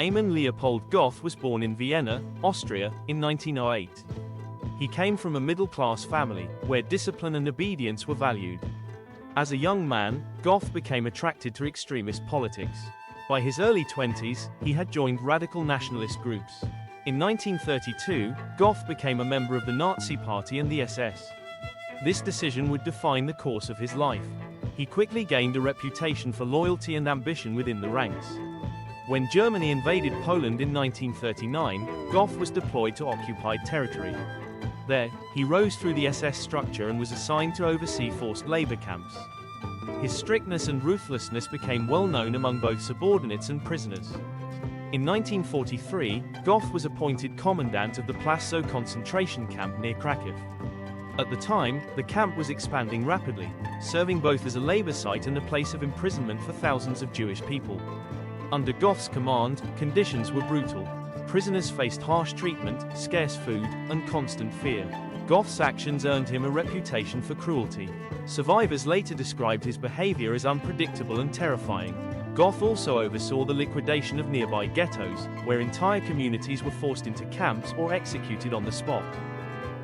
Amon Leopold Göth was born in Vienna, Austria, in 1908. He came from a middle-class family, where discipline and obedience were valued. As a young man, Göth became attracted to extremist politics. By his early 20s, he had joined radical nationalist groups. In 1932, Göth became a member of the Nazi Party and the SS. This decision would define the course of his life. He quickly gained a reputation for loyalty and ambition within the ranks. When Germany invaded Poland in 1939, Göth was deployed to occupied territory. There, he rose through the SS structure and was assigned to oversee forced labor camps. His strictness and ruthlessness became well known among both subordinates and prisoners. In 1943, Göth was appointed commandant of the Plaszow concentration camp near Kraków. At the time, the camp was expanding rapidly, serving both as a labor site and a place of imprisonment for thousands of Jewish people. Under Göth's command, conditions were brutal. Prisoners faced harsh treatment, scarce food, and constant fear. Göth's actions earned him a reputation for cruelty. Survivors later described his behavior as unpredictable and terrifying. Göth also oversaw the liquidation of nearby ghettos, where entire communities were forced into camps or executed on the spot.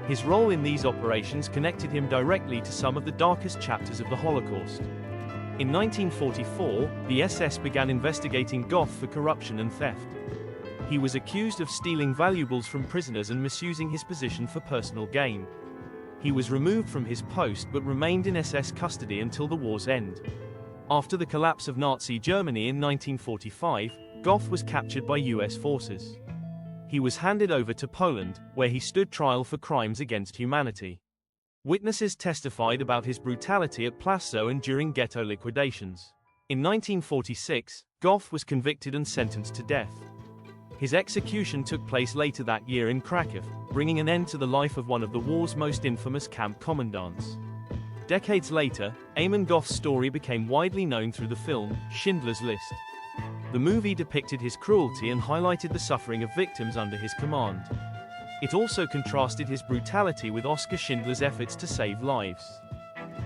His role in these operations connected him directly to some of the darkest chapters of the Holocaust. In 1944, the SS began investigating Göth for corruption and theft. He was accused of stealing valuables from prisoners and misusing his position for personal gain. He was removed from his post but remained in SS custody until the war's end. After the collapse of Nazi Germany in 1945, Göth was captured by US forces. He was handed over to Poland, where he stood trial for crimes against humanity. Witnesses testified about his brutality at Plaszow and during ghetto liquidations. In 1946, Göth was convicted and sentenced to death. His execution took place later that year in Kraków, bringing an end to the life of one of the war's most infamous camp commandants. Decades later, Amon Göth's story became widely known through the film, Schindler's List. The movie depicted his cruelty and highlighted the suffering of victims under his command. It also contrasted his brutality with Oskar Schindler's efforts to save lives.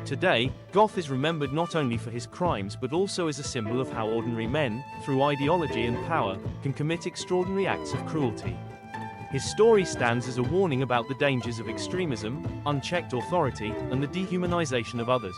Today, Göth is remembered not only for his crimes but also as a symbol of how ordinary men, through ideology and power, can commit extraordinary acts of cruelty. His story stands as a warning about the dangers of extremism, unchecked authority, and the dehumanization of others.